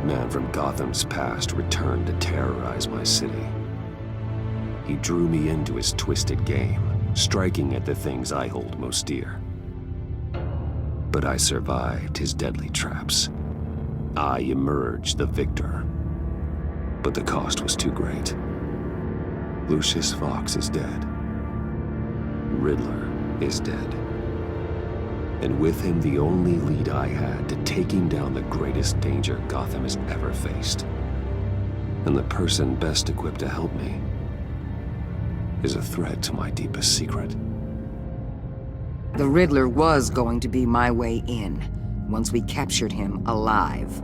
man from Gotham's past returned to terrorize my city. He drew me into his twisted game, striking at the things I hold most dear. But I survived his deadly traps. I emerged the victor. But the cost was too great. Lucius Fox is dead. Riddler is dead. And with him, the only lead I had to taking down the greatest danger Gotham has ever faced. And the person best equipped to help me is a threat to my deepest secret. The Riddler was going to be my way in, once we captured him alive.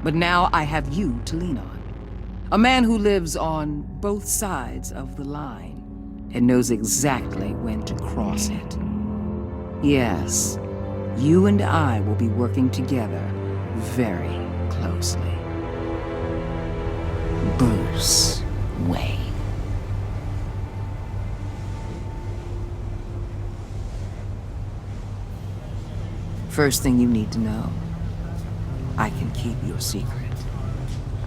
But now I have you to lean on. A man who lives on both sides of the line, and knows exactly when to cross it. Yes, you and I will be working together very closely. Bruce Wayne. First thing you need to know, I can keep your secret.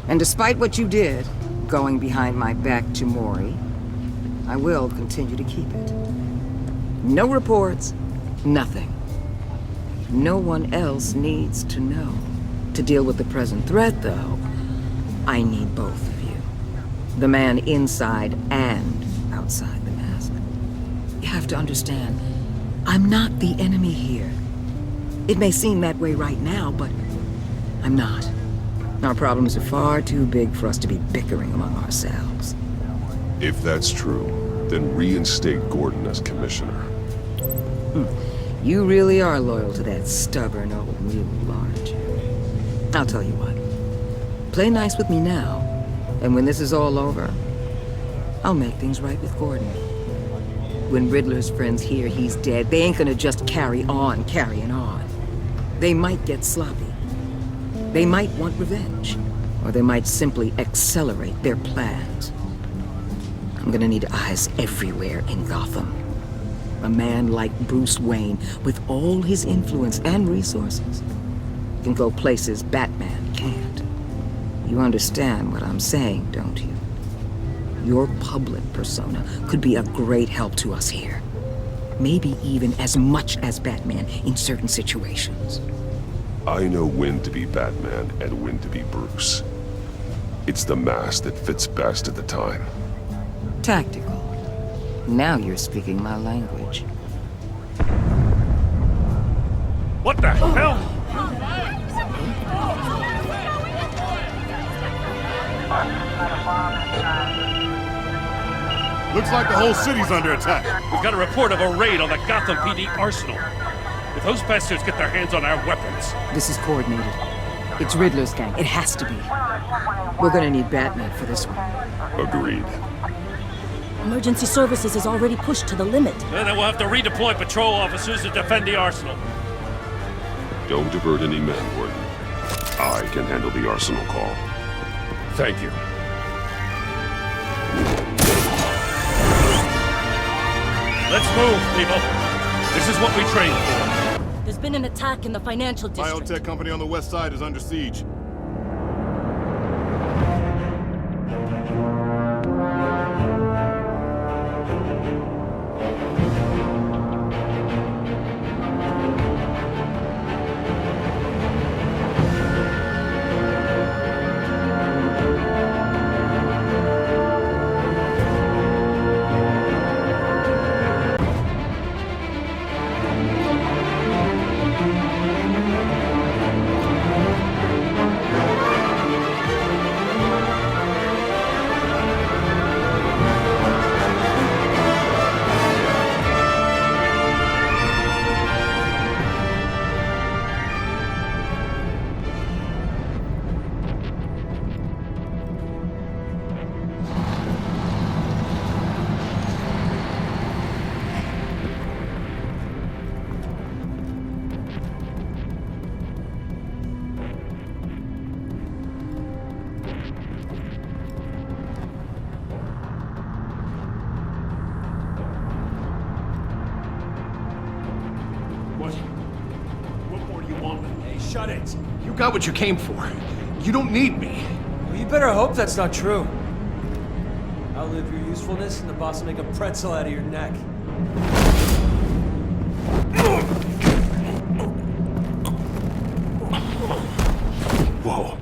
And despite what you did, going behind my back to Mori, I will continue to keep it. No reports, nothing. No one else needs to know. To deal with the present threat, though, I need both of you. The man inside and outside the mask. You have to understand, I'm not the enemy here. It may seem that way right now, but I'm not. Our problems are far too big for us to be bickering among ourselves. If that's true, then reinstate Gordon as commissioner. You really are loyal to that stubborn old mule, aren't you? I'll tell you what. Play nice with me now, and when this is all over, I'll make things right with Gordon. When Riddler's friends hear he's dead, they ain't gonna just carry on carrying on. They might get sloppy. They might want revenge, or they might simply accelerate their plans. I'm gonna need eyes everywhere in Gotham. A man like Bruce Wayne, with all his influence and resources, can go places Batman can't. You understand what I'm saying, don't you? Your public persona could be a great help to us here. Maybe even as much as Batman in certain situations. I know when to be Batman and when to be Bruce. It's the mask that fits best at the time. Tactical. Now you're speaking my language. What the hell? Looks like the whole city's under attack. We've got a report of a raid on the Gotham PD arsenal. If those bastards get their hands on our weapons... This is coordinated. It's Riddler's gang. It has to be. We're gonna need Batman for this one. Agreed. Emergency services is already pushed to the limit. Then we'll have to redeploy patrol officers to defend the arsenal. Don't divert any men, Gordon. I can handle the arsenal call. Thank you. Let's move, people. This is what we trained for. There's been an attack in the financial district. Biotech company on the west side is under siege. What more do you want? Hey, shut it! You got what you came for. You don't need me. Well, you better hope that's not true. Outlive your usefulness, and the boss will make a pretzel out of your neck. Whoa.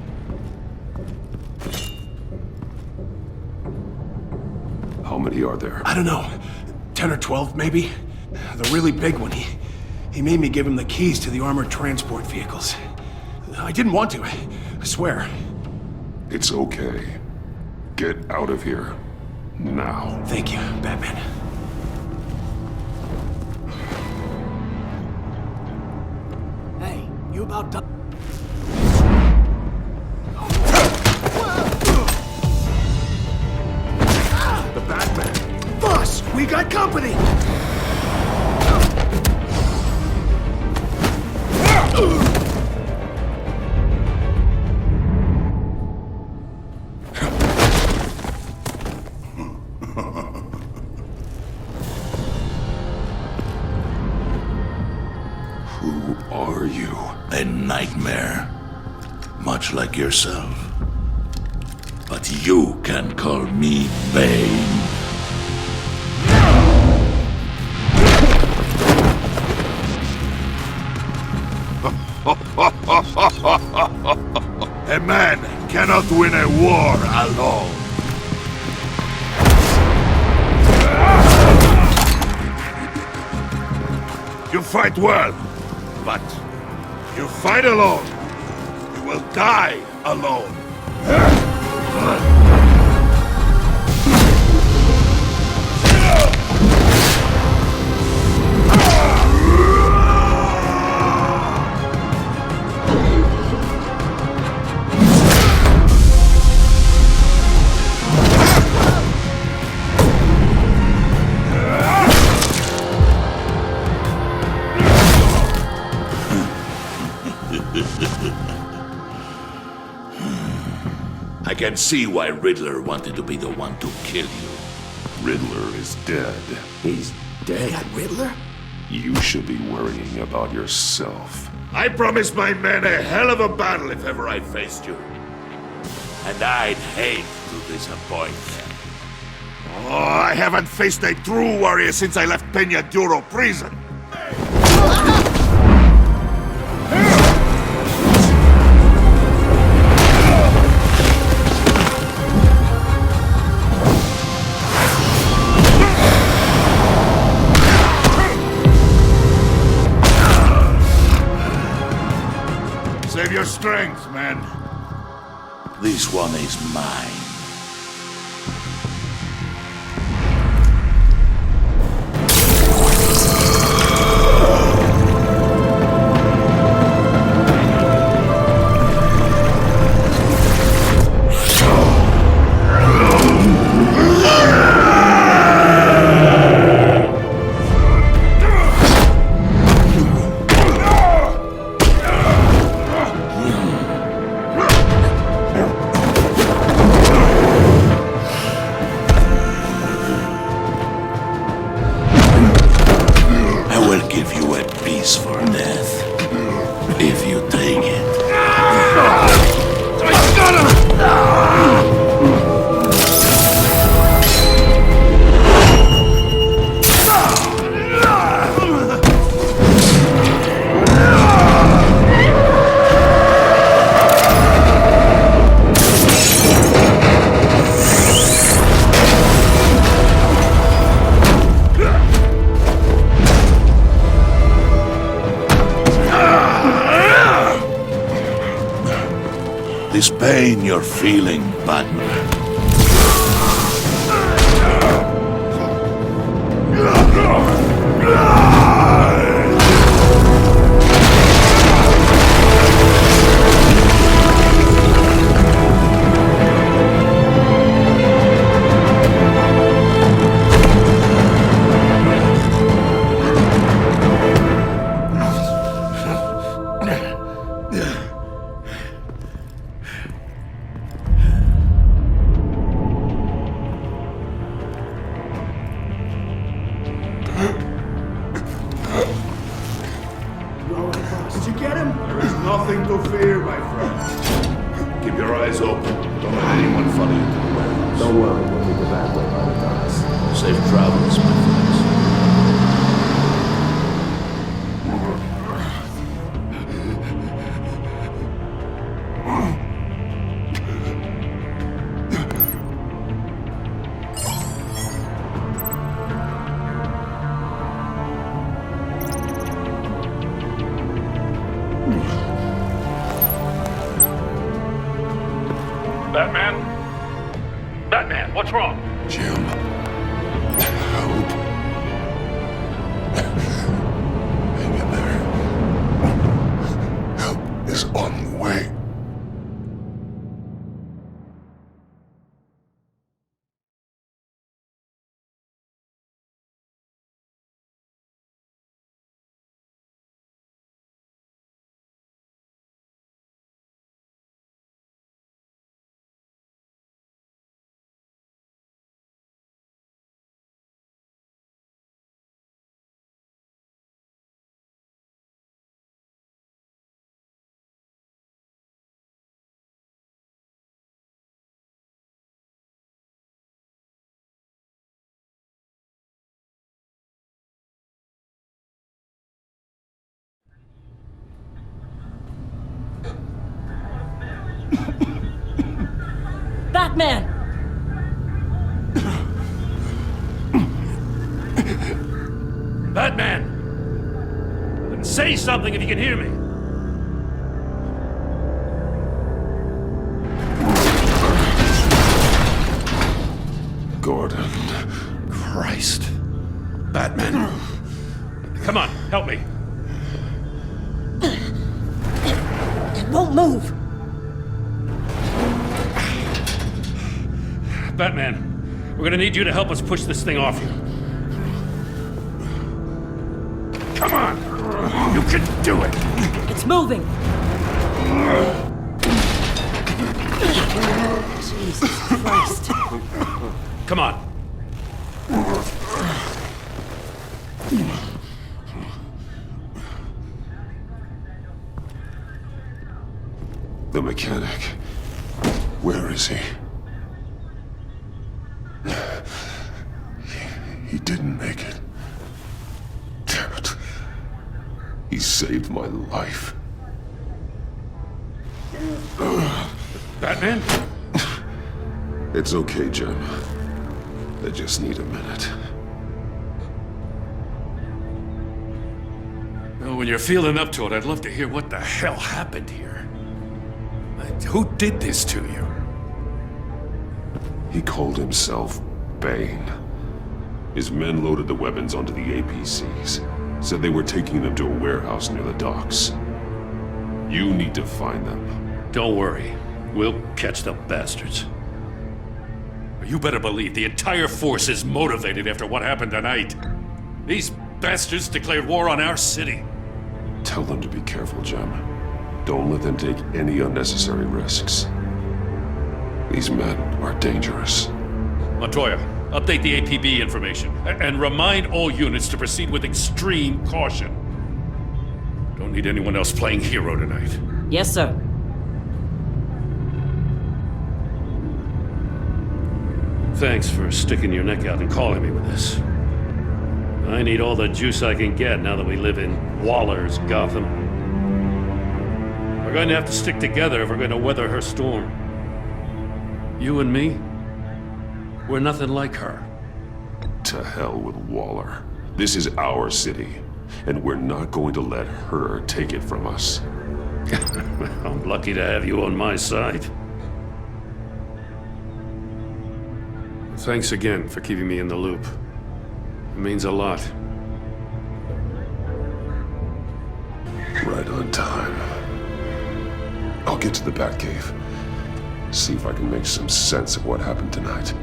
How many are there? I don't know. 10 or 12, maybe? The really big one, he made me give him the keys to the armored transport vehicles. I didn't want to, I swear. It's okay. Get out of here. Now. Thank you, Batman. Hey, you about done? The Batman! Boss, we got company! Who are you? A nightmare, much like yourself. But you can call me Bane. A man cannot win a war alone. You fight well, but you fight alone. You will die alone. I can see why Riddler wanted to be the one to kill you. Riddler is dead. He's dead. Riddler? You should be worrying about yourself. I promised my men a hell of a battle if ever I faced you. And I'd hate to disappoint them. Oh, I haven't faced a true warrior since I left Peña Duro prison. Save your strength, man. This one is mine. For death, if you take it. This pain you're feeling, Batman. Safe travels, my friends. Batman? Batman, what's wrong? Jim. Help. Hang in there. Help is on the way. Batman! Batman! Then say something if you can hear me. Gordon. Christ. Batman. Come on, help me. It won't move! Batman, we're gonna need you to help us push this thing off you. Come on! You can do it! It's moving! Jesus Christ. Come on. The mechanic. Where is he? He didn't make it. Damn it. He saved my life. Batman? It's okay, Jim. I just need a minute. Well, when you're feeling up to it, I'd love to hear what the hell happened here. Like, who did this to you? He called himself Bane. His men loaded the weapons onto the APCs. Said they were taking them to a warehouse near the docks. You need to find them. Don't worry. We'll catch the bastards. You better believe the entire force is motivated after what happened tonight. These bastards declared war on our city. Tell them to be careful, Jim. Don't let them take any unnecessary risks. These men are dangerous. Montoya, update the APB information. And remind all units to proceed with extreme caution. Don't need anyone else playing hero tonight. Yes, sir. Thanks for sticking your neck out and calling me with this. I need all the juice I can get now that we live in Waller's Gotham. We're going to have to stick together if we're going to weather her storm. You and me, we're nothing like her. To hell with Waller. This is our city, and we're not going to let her take it from us. I'm lucky to have you on my side. Thanks again for keeping me in the loop. It means a lot. Right on time. I'll get to the Batcave. See if I can make some sense of what happened tonight.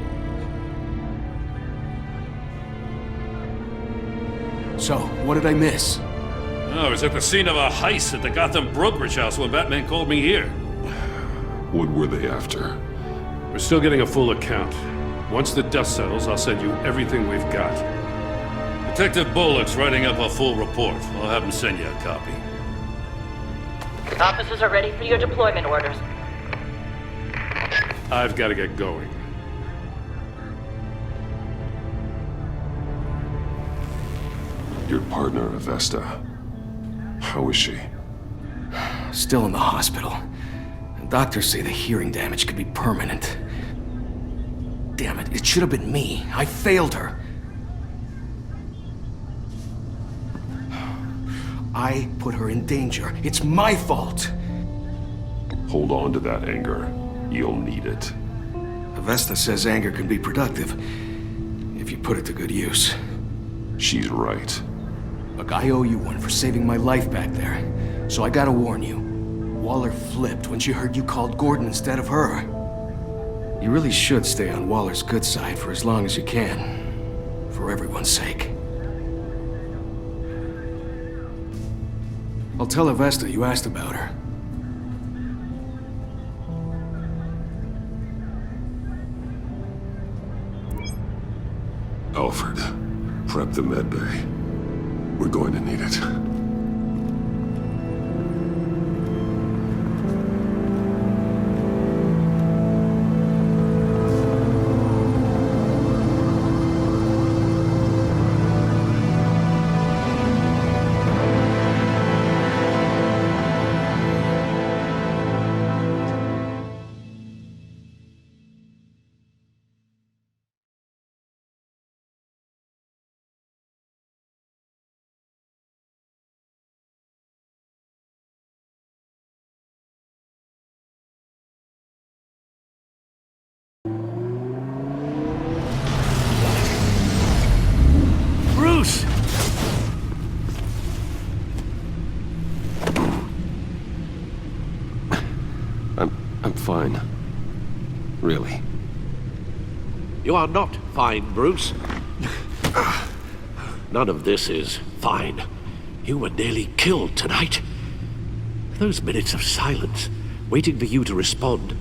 So, what did I miss? I was at the scene of a heist at the Gotham brokerage house when Batman called me here. What were they after? We're still getting a full account. Once the dust settles, I'll send you everything we've got. Detective Bullock's writing up a full report. I'll have him send you a copy. Officers are ready for your deployment orders. I've got to get going. Your partner, Avesta. How is she? Still in the hospital. Doctors say the hearing damage could be permanent. Damn it, it should have been me. I failed her. I put her in danger. It's my fault. Hold on to that anger. You'll need it. Avesta says anger can be productive, if you put it to good use. She's right. Look, I owe you one for saving my life back there. So I gotta warn you. Waller flipped when she heard you called Gordon instead of her. You really should stay on Waller's good side for as long as you can. For everyone's sake. I'll tell Avesta you asked about her. Alfred, prep the med bay. We're going to need it. Bruce! I'm fine. Really. You are not fine, Bruce. None of this is fine. You were nearly killed tonight. Those minutes of silence, waiting for you to respond,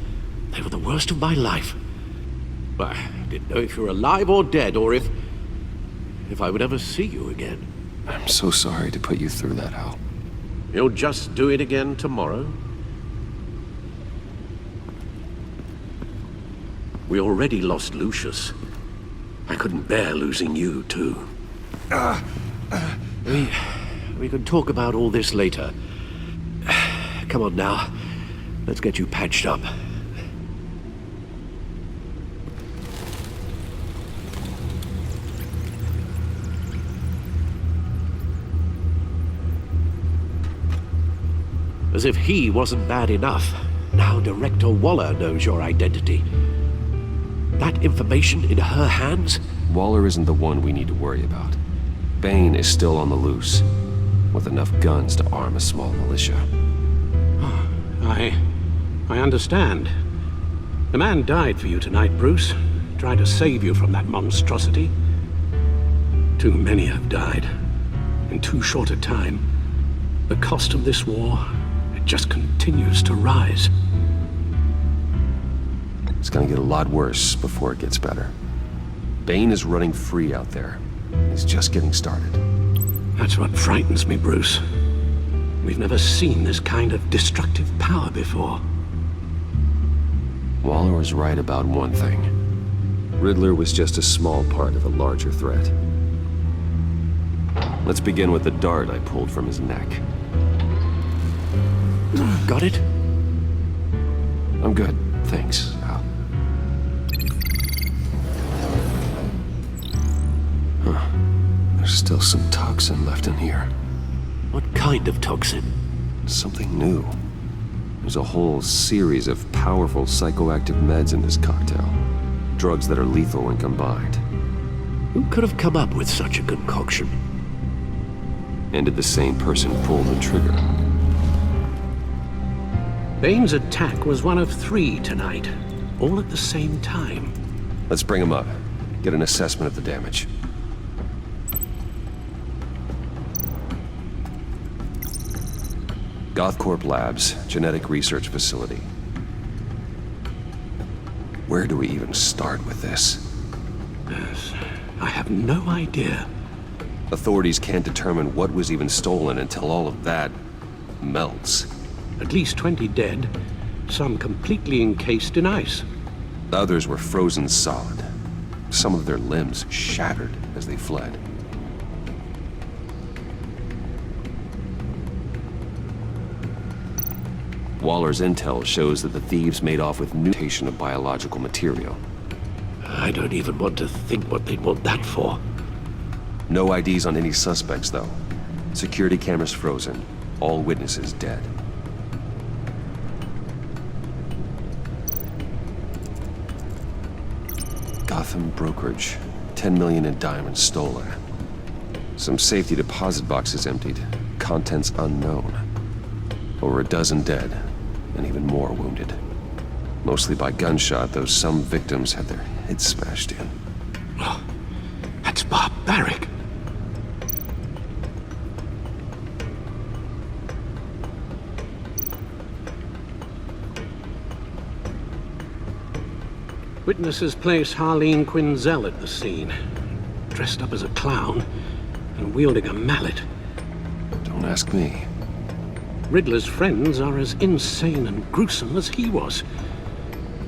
they were the worst of my life. I didn't know if you were alive or dead, or if I would ever see you again. I'm so sorry to put you through that, Al. You'll just do it again tomorrow? We already lost Lucius. I couldn't bear losing you, too. We can talk about all this later. Come on now. Let's get you patched up. As if he wasn't bad enough, now Director Waller knows your identity. That information in her hands? Waller isn't the one we need to worry about. Bane is still on the loose, with enough guns to arm a small militia. I understand. The man died for you tonight, Bruce. Tried to save you from that monstrosity. Too many have died. In too short a time. The cost of this war, it just continues to rise. It's gonna get a lot worse before it gets better. Bane is running free out there. He's just getting started. That's what frightens me, Bruce. We've never seen this kind of destructive power before. Waller was right about one thing. Riddler was just a small part of a larger threat. Let's begin with the dart I pulled from his neck. Got it? I'm good, thanks, Al. Huh. There's still some toxin left in here. What kind of toxin? Something new. There's a whole series of powerful psychoactive meds in this cocktail. Drugs that are lethal when combined. Who could have come up with such a concoction? And did the same person pull the trigger? Bane's attack was one of 3 tonight, all at the same time. Let's bring him up. Get an assessment of the damage. Gothcorp Labs, genetic research facility. Where do we even start with this? Yes, I have no idea. Authorities can't determine what was even stolen until all of that melts. At least 20 dead, some completely encased in ice. The others were frozen solid. Some of their limbs shattered as they fled. Waller's intel shows that the thieves made off with mutation of biological material. I don't even want to think what they'd want that for. No IDs on any suspects, though. Security cameras frozen. All witnesses dead. Gotham brokerage. 10 million in diamonds stolen. Some safety deposit boxes emptied. Contents unknown. Over a dozen dead, and even more wounded. Mostly by gunshot, though some victims had their heads smashed in. Oh, that's barbaric. Witnesses place Harleen Quinzel at the scene, dressed up as a clown and wielding a mallet. Don't ask me. Riddler's friends are as insane and gruesome as he was.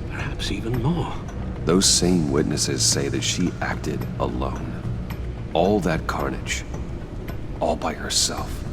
Perhaps even more. Those same witnesses say that she acted alone. All that carnage. All by herself.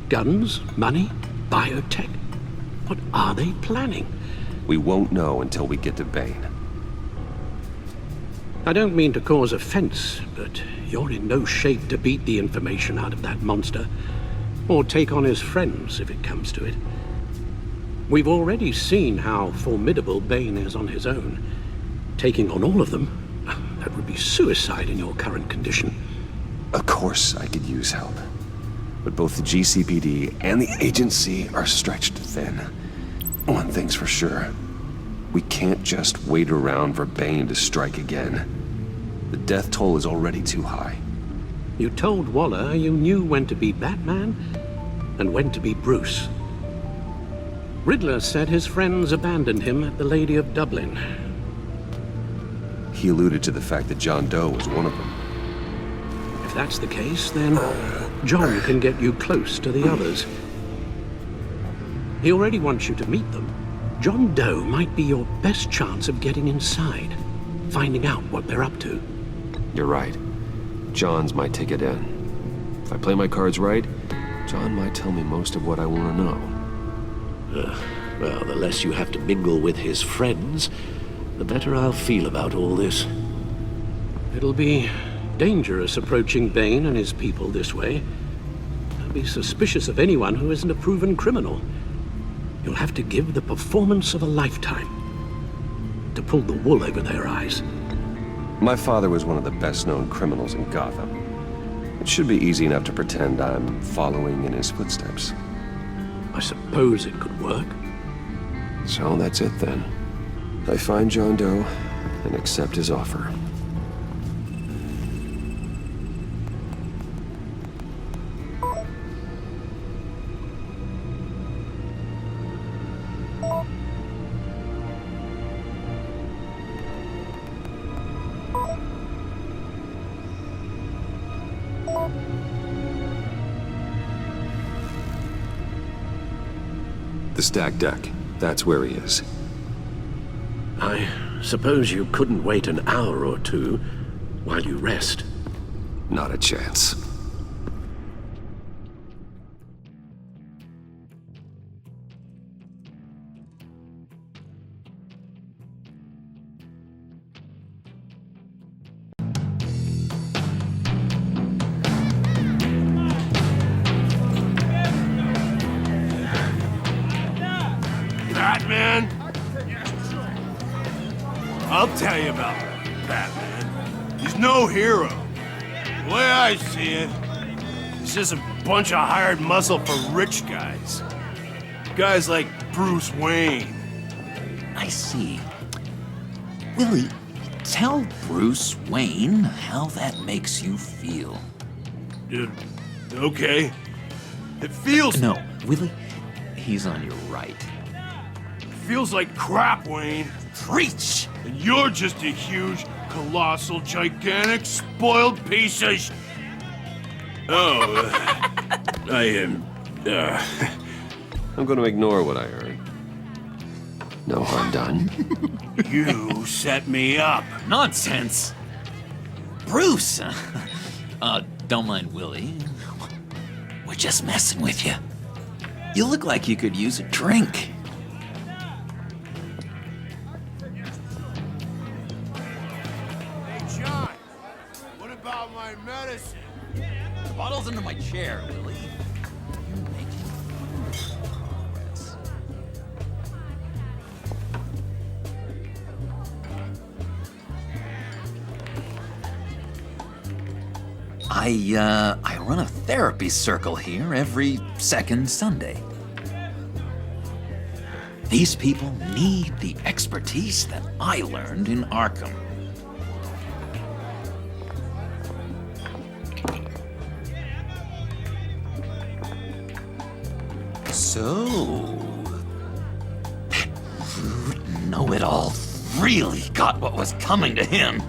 Guns, money, biotech. What are they planning? We won't know until we get to Bane. I don't mean to cause offense, but you're in no shape to beat the information out of that monster, or take on his friends if it comes to it. We've already seen how formidable Bane is on his own. Taking on all of them, that would be suicide in your current condition. Of course I could use help. But both the GCPD and the agency are stretched thin. One thing's for sure. We can't just wait around for Bane to strike again. The death toll is already too high. You told Waller you knew when to be Batman and when to be Bruce. Riddler said his friends abandoned him at the Lady of Dublin. He alluded to the fact that John Doe was one of them. If that's the case, then John can get you close to the others. He already wants you to meet them. John Doe might be your best chance of getting inside, finding out what they're up to. You're right. John's my ticket in. If I play my cards right, John might tell me most of what I want to know. Well, the less you have to mingle with his friends, the better I'll feel about all this. It'll be dangerous approaching Bane and his people this way. I'll be suspicious of anyone who isn't a proven criminal. You'll have to give the performance of a lifetime to pull the wool over their eyes. My father was one of the best-known criminals in Gotham. It should be easy enough to pretend I'm following in his footsteps. I suppose it could work. So that's it then. I find John Doe and accept his offer. The stacked deck. That's where he is. I suppose you couldn't wait an hour or two while you rest. Not a chance. Batman? I'll tell you about Batman. He's no hero. The way I see it, he's just a bunch of hired muscle for rich guys. Guys like Bruce Wayne. I see. Willie, tell Bruce Wayne how that makes you feel. Okay. It feels... No, Willie, he's on your right. Feels like crap, Wayne. Preach! And you're just a huge, colossal, gigantic, spoiled piece of I am... I'm going to ignore what I heard. No harm done. You set me up. Nonsense! Bruce! Don't mind Willie. We're just messing with you. You look like you could use a drink. My medicine. The bottle's under my chair, Willie. You're making progress. I run a therapy circle here every second Sunday. These people need the expertise that I learned in Arkham. So, that rude know-it-all really got what was coming to him.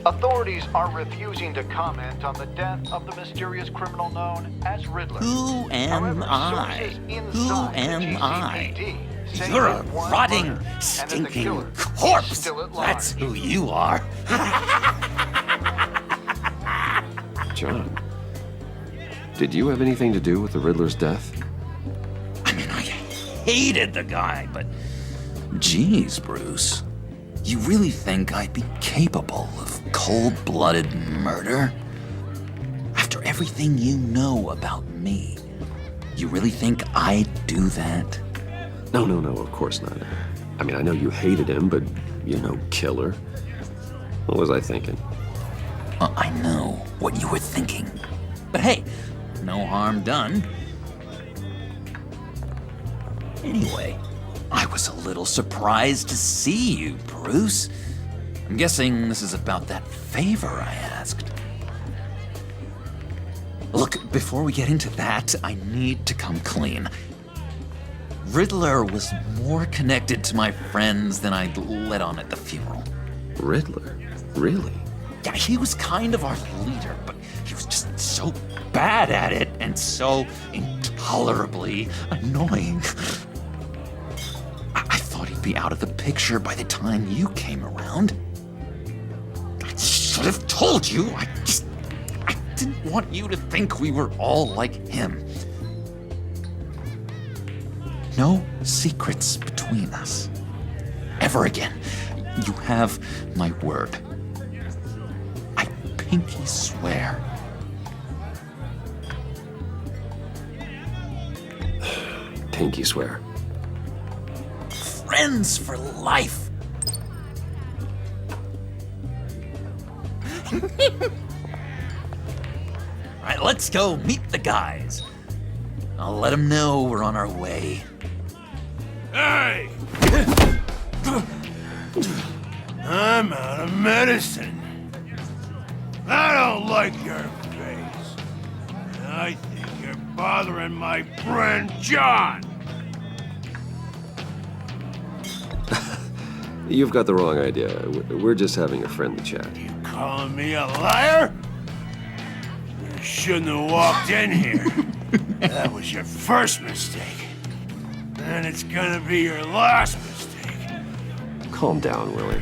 Authorities are refusing to comment on the death of the mysterious criminal known as Riddler. Who am However, I? sources Who inside the am I? GCPD say You're a that one rotting, murder, and that the stinking killer is corpse. still at large. That's who you are. John, did you have anything to do with the Riddler's death? Hated the guy, but geez, Bruce, you really think I'd be capable of cold-blooded murder? After everything you know about me, you really think I'd do that? No, of course not. I mean, I know you hated him, but you're no killer. What was I thinking? I know what you were thinking. But hey, no harm done. Anyway, I was a little surprised to see you, Bruce. I'm guessing this is about that favor I asked. Look, before we get into that, I need to come clean. Riddler was more connected to my friends than I'd let on at the funeral. Riddler? Really? Yeah, he was kind of our leader, but he was just so bad at it and so intolerably annoying. I thought he'd be out of the picture by the time you came around. I should have told you. I didn't want you to think we were all like him. No secrets between us. Ever again. You have my word. I pinky swear. Pinky swear. Friends for life. All right, let's go meet the guys. I'll let them know we're on our way. Hey! I'm out of medicine. I don't like your face. And I think you're bothering my friend John. You've got the wrong idea. We're just having a friendly chat. Calling me a liar? You shouldn't have walked in here. That was your first mistake. And it's gonna be your last mistake. Calm down, Willie.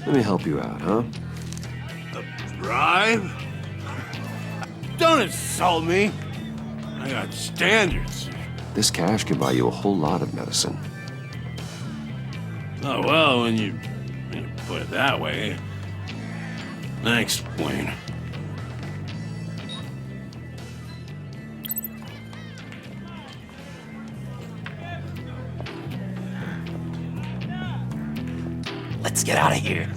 Let me help you out, huh? A bribe? Don't insult me. I got standards. This cash can buy you a whole lot of medicine. Oh, well, when you put it that way. Thanks, Wayne. Let's get out of here.